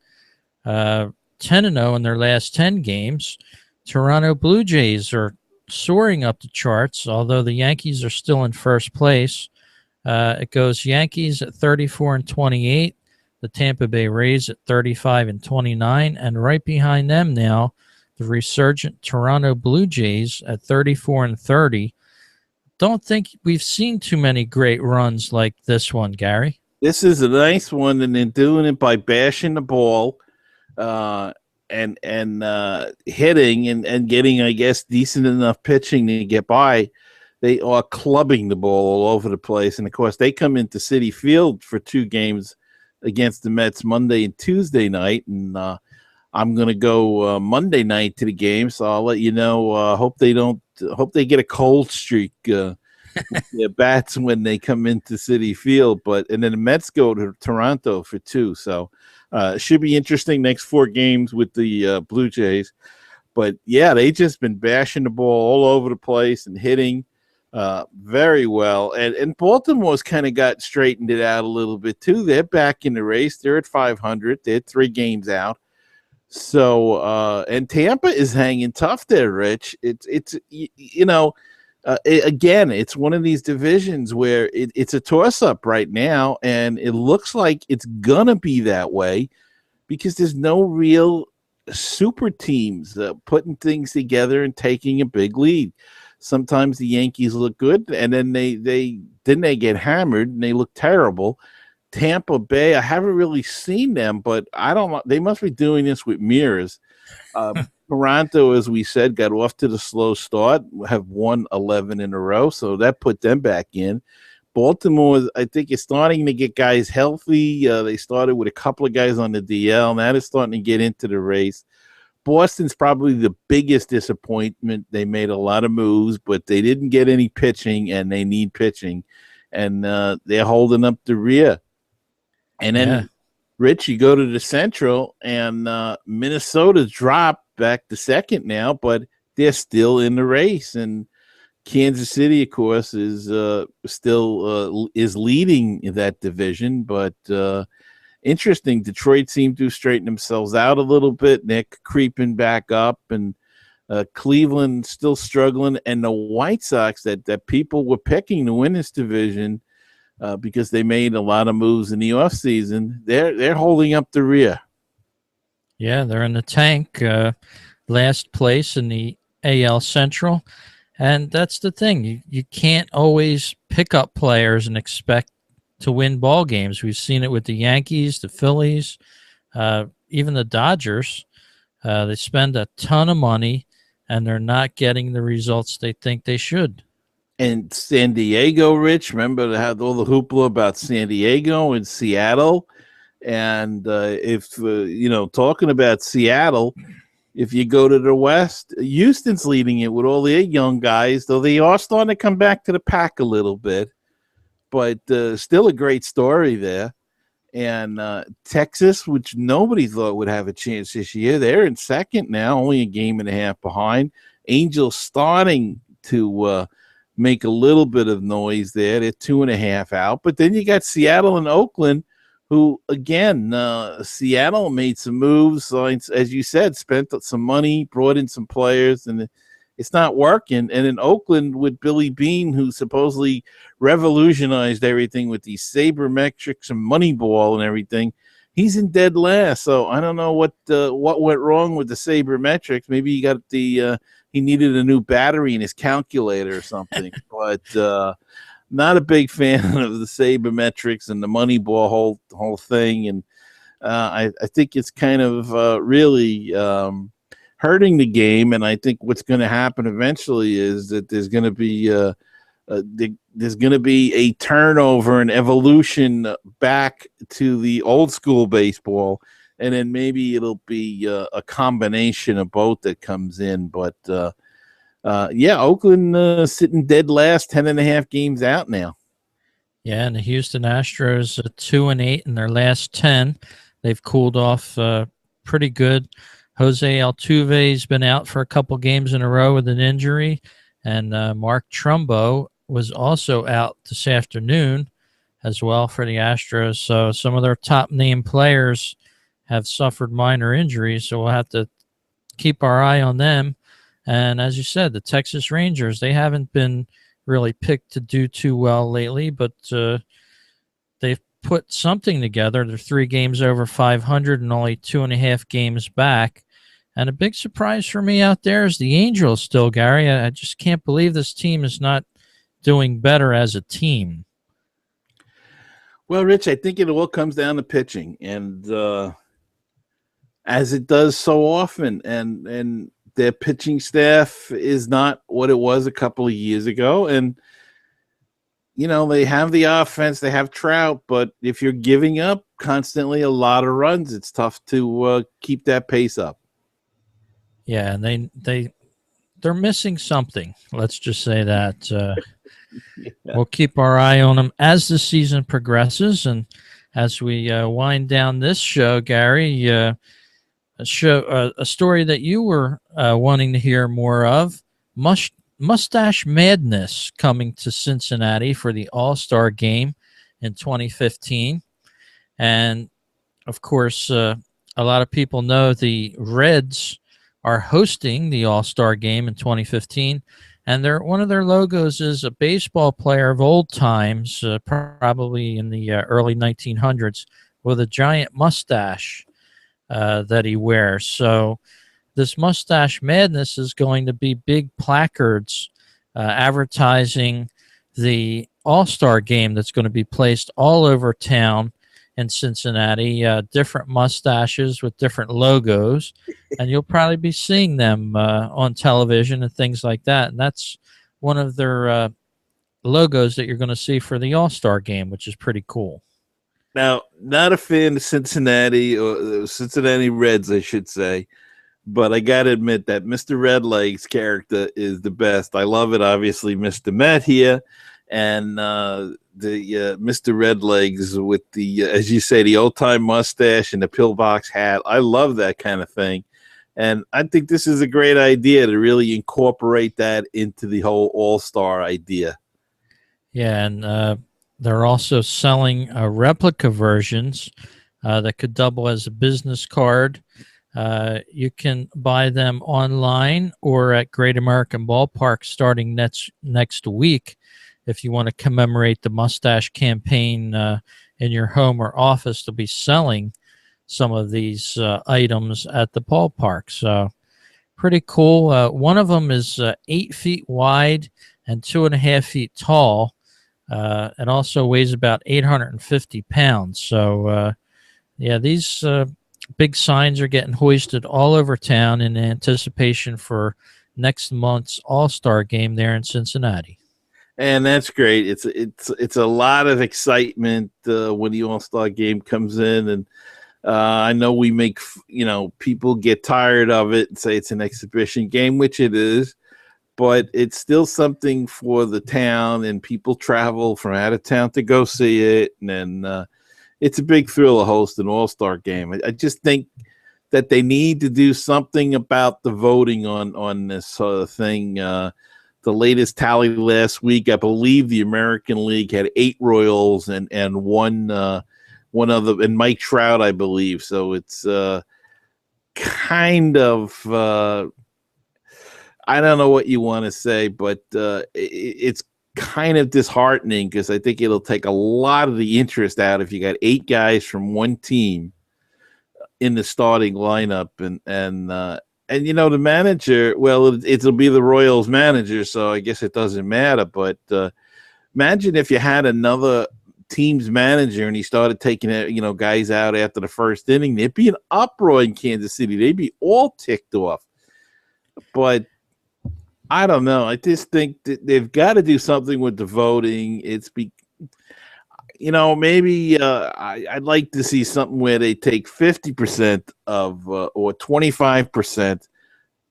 10-0 in their last 10 games. Toronto Blue Jays are soaring up the charts, although the Yankees are still in first place. It goes Yankees at 34-28, the Tampa Bay Rays at 35-29, and right behind them now, the resurgent Toronto Blue Jays at 34-30. Don't think we've seen too many great runs like this one, Gary. This is a nice one, and they're doing it by bashing the ball, and hitting and getting, I guess, decent enough pitching to get by. They are clubbing the ball all over the place, and of course, they come into Citi Field for 2 games against the Mets Monday and Tuesday night, and I'm going to go Monday night to the game, so I'll let you know. Hope they get a cold streak. Their bats when they come into Citi Field, and then the Mets go to Toronto for 2. So it should be interesting next 4 games with the Blue Jays. But yeah, they just been bashing the ball all over the place and hitting very well. And Baltimore's kind of got straightened it out a little bit too. They're back in the race. They're at 500. They're 3 games out. So and Tampa is hanging tough there, Rich. It's again, it's one of these divisions where it's a toss-up right now, and it looks like it's gonna be that way because there's no real super teams putting things together and taking a big lead. Sometimes the Yankees look good, and then they get hammered and they look terrible. Tampa Bay, I haven't really seen them, but I don't know. They must be doing this with mirrors. Toronto, as we said, got off to the slow start, have won 11 in a row, so that put them back in. Baltimore, I think, is starting to get guys healthy. They started with a couple of guys on the DL. Now they're starting to get into the race. Boston's probably the biggest disappointment. They made a lot of moves, but they didn't get any pitching, and they need pitching, and they're holding up the rear. And Yeah. then, Rich, you go to the Central, and Minnesota's dropped back to second now, but they're still in the race. And Kansas City, of course, is still is leading that division, but interesting. Detroit seemed to straighten themselves out a little bit. Nick creeping back up, and Cleveland still struggling. And the White Sox that people were picking to win this division because they made a lot of moves in the offseason, they're holding up the rear. Yeah, they're in the tank, last place in the AL Central. And that's the thing. You can't always pick up players and expect to win ball games. We've seen it with the Yankees, the Phillies, even the Dodgers. They spend a ton of money, and they're not getting the results they think they should. And San Diego, Rich, remember they had all the hoopla about San Diego and Seattle. And if, talking about Seattle, if you go to the West, Houston's leading it with all their young guys, though they are starting to come back to the pack a little bit. But still a great story there. And Texas, which nobody thought would have a chance this year, they're in second now, only a game and a half behind. Angels starting to make a little bit of noise there. They're 2.5 out. But then you got Seattle and Oakland, who, again, Seattle made some moves, as you said, spent some money, brought in some players, and it's not working. And in Oakland with Billy Beane, who supposedly revolutionized everything with these sabermetrics and Moneyball and everything, he's in dead last. So I don't know what went wrong with the sabermetrics. Maybe he got he needed a new battery in his calculator or something. But not a big fan of the sabermetrics and the Moneyball whole thing. And I think it's kind of really hurting the game. And I think what's going to happen eventually is that there's going to be a turnover and evolution back to the old school baseball, and then maybe it'll be a combination of both that comes in. But Oakland sitting dead last, 10.5 games out now. Yeah, and the Houston Astros 2-8 in their last 10. They've cooled off pretty good. Jose Altuve's been out for a couple games in a row with an injury, and Mark Trumbo was also out this afternoon as well for the Astros. So some of their top name players have suffered minor injuries, so we'll have to keep our eye on them. And as you said, the Texas Rangers, they haven't been really picked to do too well lately, but they've put something together. They're 3 games over 500 and only 2.5 games back. And a big surprise for me out there is the Angels still, Gary. I just can't believe this team is not doing better as a team. Well, Rich, I think it all comes down to pitching, and as it does so often, and their pitching staff is not what it was a couple of years ago. And, they have the offense, they have Trout, but if you're giving up constantly a lot of runs, it's tough to keep that pace up. Yeah, and they're missing something. Let's just say that. Yeah. We'll keep our eye on them as the season progresses, and as we wind down this show, Gary, a story that you were wanting to hear more of, Mustache Madness coming to Cincinnati for the All-Star Game in 2015. And, of course, a lot of people know the Reds are hosting the All-Star Game in 2015. And one of their logos is a baseball player of old times, probably in the early 1900s, with a giant mustache that he wears. So this Mustache Madness is going to be big placards advertising the All-Star Game that's going to be placed all over town in Cincinnati, different mustaches with different logos, and you'll probably be seeing them on television and things like that. And that's one of their logos that you're going to see for the All-Star Game, which is pretty cool. Now, not a fan of Cincinnati, or Cincinnati Reds, I should say, but I got to admit that Mr. Redlegs character is the best. I love it. Obviously, Mr. Met here, and the Mr. Redlegs with the, as you say, the old time mustache and the pillbox hat. I love that kind of thing. And I think this is a great idea to really incorporate that into the whole all-star idea. Yeah, and they're also selling replica versions that could double as a business card. You can buy them online or at Great American Ballpark starting next week if you want to commemorate the Mustache campaign in your home or office. They'll be selling some of these items at the ballpark. So pretty cool. One of them is 8 feet wide and 2.5 feet tall. It also weighs about 850 pounds. So, yeah, these big signs are getting hoisted all over town in anticipation for next month's All-Star game there in Cincinnati. And that's great. It's a lot of excitement when the All-Star game comes in, and I know we make people get tired of it and say it's an exhibition game, which it is, but it's still something for the town, and people travel from out of town to go see it, and it's a big thrill to host an All-Star game. I just think that they need to do something about the voting on this sort of thing. The latest tally last week, I believe the American League had 8 Royals and one other, and Mike Trout, I believe. So it's kind of I don't know what you want to say, but it's kind of disheartening because I think it'll take a lot of the interest out if you got 8 guys from one team in the starting lineup, and the manager. Well, it'll be the Royals manager, so I guess it doesn't matter. But imagine if you had another team's manager and he started taking guys out after the first inning. There'd be an uproar in Kansas City. They'd be all ticked off. But I don't know. I just think that they've got to do something with the voting. Maybe I'd like to see something where they take 50% of or 25%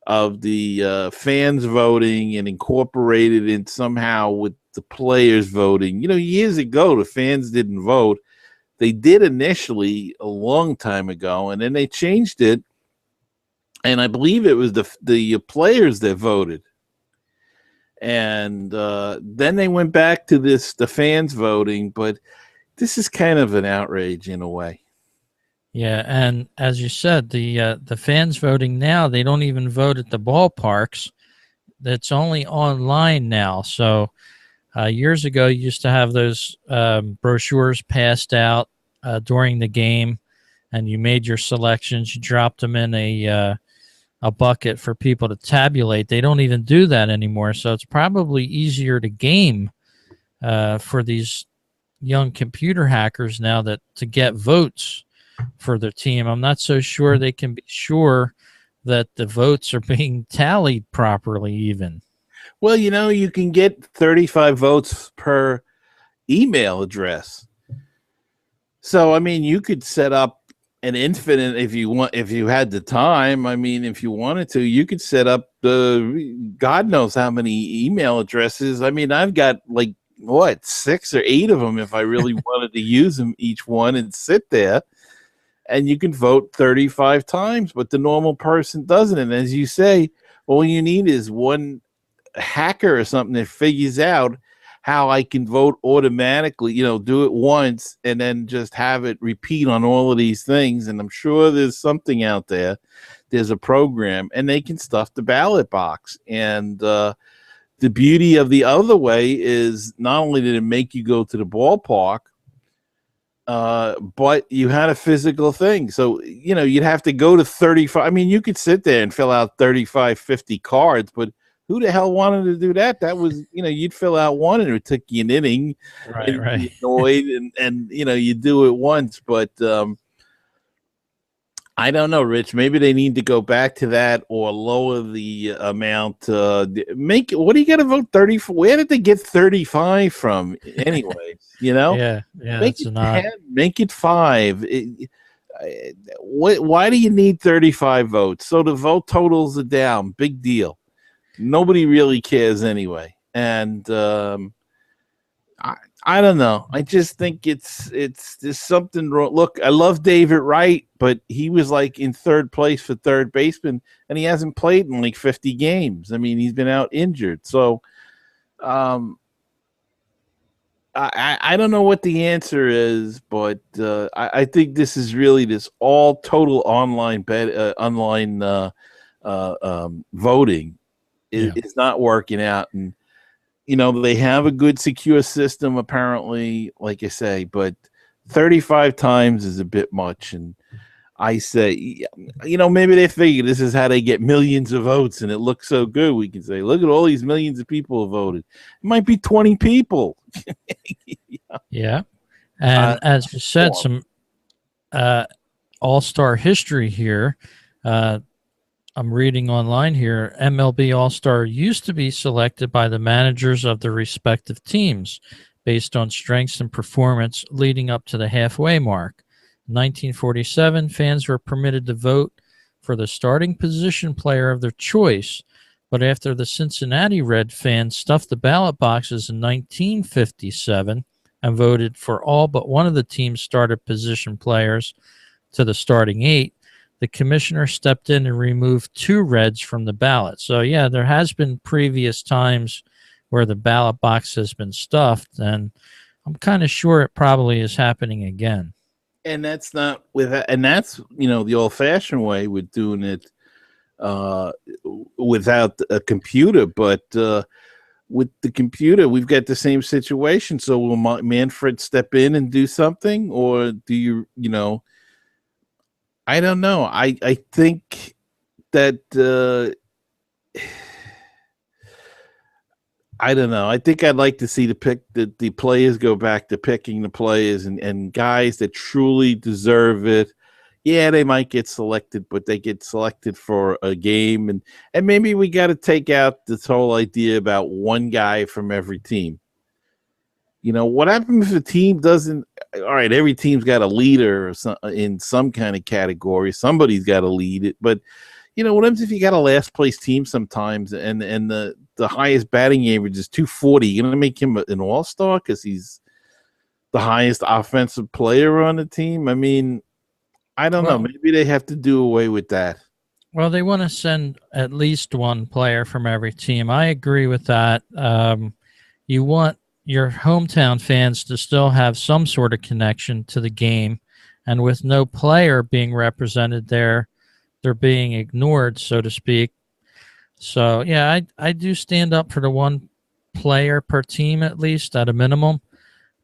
of the fans voting and incorporate it in somehow with the players voting. Years ago, the fans didn't vote. They did initially a long time ago, and then they changed it. And I believe it was the players that voted. And then they went back to the fans voting, but this is kind of an outrage in a way. Yeah, and as you said, the fans voting now, they don't even vote at the ballparks. It's only online now. So years ago, you used to have those brochures passed out during the game, and you made your selections. You dropped them in a bucket for people to tabulate. They don't even do that anymore. So it's probably easier to game for these young computer hackers now to get votes for their team. I'm not so sure they can be sure that the votes are being tallied properly even. Well, you can get 35 votes per email address. So, you could set up an infinite if you had the time. If you wanted to, you could set up God knows how many email addresses. I've got 6 or 8 of them if I really wanted to use them each one and sit there, and you can vote 35 times, but the normal person doesn't. And as you say, all you need is one hacker or something that figures out how I can vote automatically, do it once and then just have it repeat on all of these things. And I'm sure there's something out there. There's a program, and they can stuff the ballot box. And the beauty of the other way is not only did it make you go to the ballpark, but you had a physical thing. So, you'd have to go to 35. You could sit there and fill out 35, 50 cards, but who the hell wanted to do that? That was, you'd fill out one and it took you an inning. Right. Annoyed and you do it once. But I don't know, Rich. Maybe they need to go back to that or lower the amount. What do you got to vote 30 for? Where did they get 35 from anyway? Yeah, Make that's it an odd. 10, make it 5. Why do you need 35 votes? So the vote totals are down. Big deal. Nobody really cares anyway. And I don't know. I just think it's there's something wrong. Look, I love David Wright, but he was like in third place for third baseman, and he hasn't played in like 50 games. I mean, he's been out injured. So I don't know what the answer is, but I think this is really this all total online voting is not working out. And they have a good secure system apparently, like I say, but 35 times is a bit much. And I say, maybe they figure this is how they get millions of votes, and it looks so good. We can say, look at all these millions of people who voted. It might be 20 people. Yeah. And as you said, some all-star history here. I'm reading online here. MLB All-Star used to be selected by the managers of the respective teams based on strengths and performance leading up to the halfway mark. In 1947, fans were permitted to vote for the starting position player of their choice, but after the Cincinnati Red fans stuffed the ballot boxes in 1957 and voted for all but one of the team's started position players to the starting 8, the commissioner stepped in and removed 2 Reds from the ballot. So, yeah, there has been previous times where the ballot box has been stuffed, and I'm kind of sure it probably is happening again. And that's not and that's the old-fashioned way with doing it without a computer. But with the computer, we've got the same situation. So will Manfred step in and do something, or do you I don't know. I think that I don't know. I think I'd like to see the players go back to picking the players and guys that truly deserve it. Yeah, they might get selected, but they get selected for a game. And maybe we got to take out this whole idea about one guy from every team. What happens if a team doesn't? All right, every team's got a leader in some kind of category. Somebody's got to lead it. But what happens if you got a last place team sometimes, and the highest batting average is 240? You're gonna make him an all-star because he's the highest offensive player on the team? I mean, I don't know. Maybe they have to do away with that. Well, they want to send at least one player from every team. I agree with that. You want your hometown fans to still have some sort of connection to the game, and with no player being represented there, they're being ignored, so to speak. So, yeah, I do stand up for the one player per team at least at a minimum.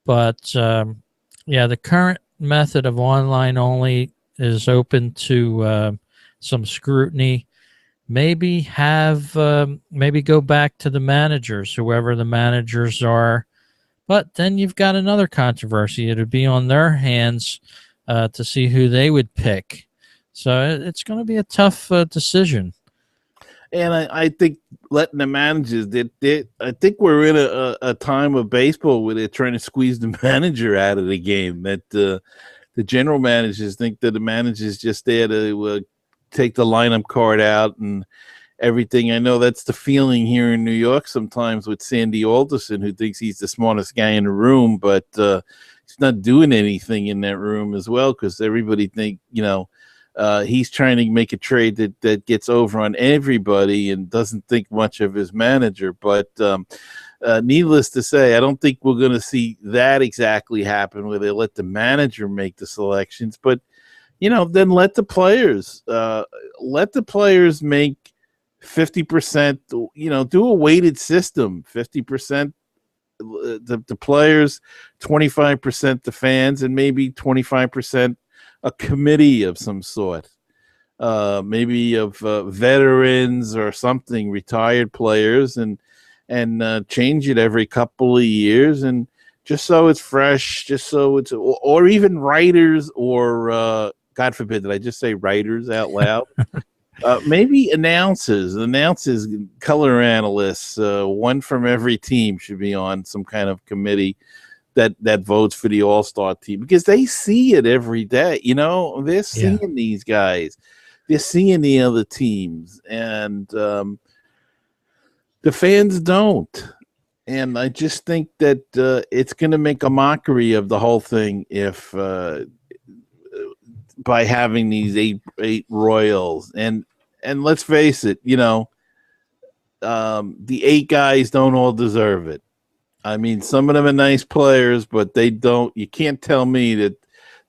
But, yeah, the current method of online only is open to some scrutiny. Maybe go back to the managers, whoever the managers are. But then you've got another controversy. It would be on their hands to see who they would pick. So it's going to be a tough decision. And I think letting the managers, I think we're in a time of baseball where they're trying to squeeze the manager out of the game. That the general managers think that the manager's just there to take the lineup card out and everything. I know that's the feeling here in New York sometimes with Sandy Alderson, who thinks he's the smartest guy in the room, but he's not doing anything in that room as well, because everybody think, he's trying to make a trade that gets over on everybody and doesn't think much of his manager. But needless to say, I don't think we're going to see that exactly happen where they let the manager make the selections. But, then let the players make 50%, do a weighted system, 50% the players, 25% the fans, and maybe 25% a committee of some sort, maybe of veterans or something, retired players, and change it every couple of years, and just so it's fresh, just so it's, or even writers, or God forbid, did I just say writers out loud? Maybe announcers, color analysts, one from every team should be on some kind of committee that votes for the All-Star team, because they see it every day. They're Yeah. seeing these guys, they're seeing the other teams, and the fans don't. And I just think that it's going to make a mockery of the whole thing if by having these eight Royals, and let's face it, the 8 guys don't all deserve it. I mean, some of them are nice players, but they don't. You can't tell me that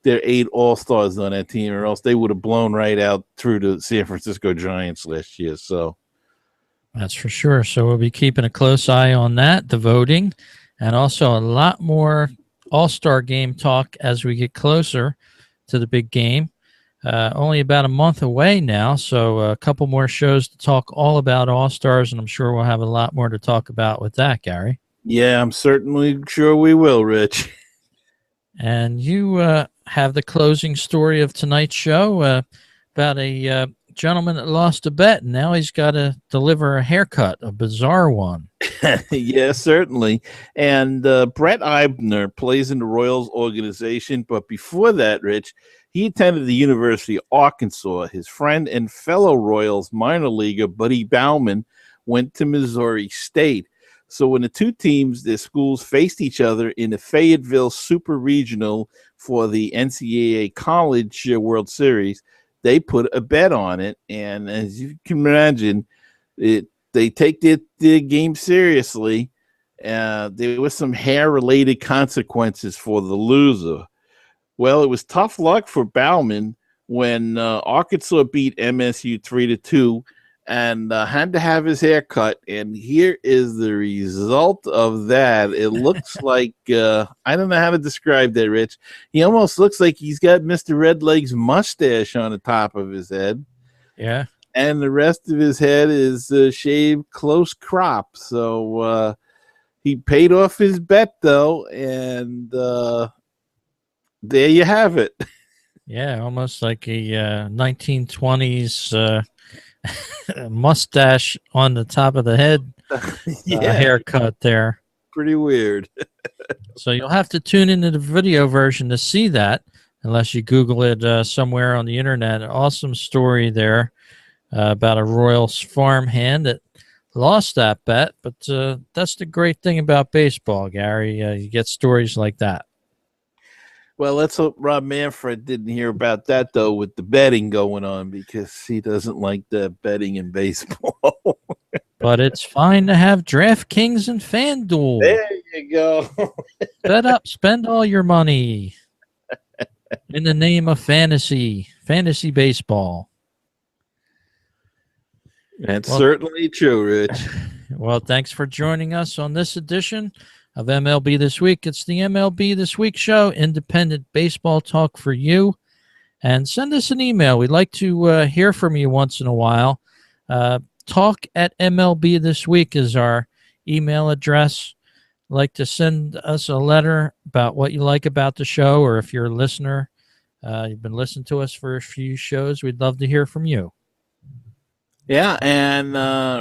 there are 8 All-Stars on that team, or else they would have blown right out through the San Francisco Giants last year. So that's for sure. So we'll be keeping a close eye on that, the voting, and also a lot more All-Star game talk as we get closer to the big game. Only about a month away now, so a couple more shows to talk all about All-Stars, and I'm sure we'll have a lot more to talk about with that, Gary. yeah, I'm certainly sure we will, Rich. And you have the closing story of tonight's show about a gentleman that lost a bet, and now he's got to deliver a haircut, a bizarre one. Yeah, certainly. And Brett Eibner plays in the Royals organization, but before that, Rich, he attended the University of Arkansas. His friend and fellow Royals minor leaguer Buddy Bauman went to Missouri State. So when the two teams, their schools, faced each other in the Fayetteville Super Regional for the NCAA College World Series, they put a bet on it. And as you can imagine, they take their game seriously. There were some hair-related consequences for the loser. Well, it was tough luck for Bauman when Arkansas beat MSU 3-2 and had to have his hair cut. And here is the result of that. It looks like, I don't know how to describe that, Rich. He almost looks like he's got Mr. Redleg's mustache on the top of his head. Yeah. And the rest of his head is shaved close crop. So he paid off his bet, though, and there you have it. Yeah, almost like a 1920s mustache on the top of the head. Yeah, haircut there. pretty weird. So you'll have to tune into the video version to see that, unless you Google it somewhere on the internet. An awesome story there about a Royals farmhand that lost that bet. But that's the great thing about baseball, Gary. You get stories like that. Well, let's hope Rob Manfred didn't hear about that, though, with the betting going on, because he doesn't like the betting in baseball. But it's fine to have DraftKings and FanDuel. There you go. Bet up, spend all your money in the name of fantasy baseball. That's certainly true, Rich. Well, thanks for joining us on this edition of MLB This Week. It's the MLB This Week show, independent baseball talk for you. And send us an email. We'd like to hear from you once in a while. Talk at MLB This Week is our email address. Like to send us a letter about what you like about the show, or if you're a listener, you've been listening to us for a few shows, we'd love to hear from you. Yeah, and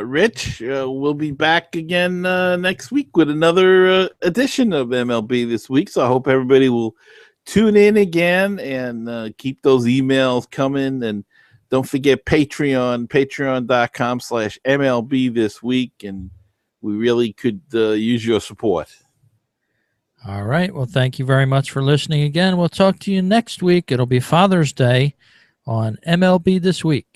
Rich, we'll be back again next week with another edition of MLB This Week. So I hope everybody will tune in again and keep those emails coming. And don't forget Patreon, patreon.com/MLB This Week. And we really could use your support. All right. Well, thank you very much for listening again. We'll talk to you next week. It'll be Father's Day on MLB This Week.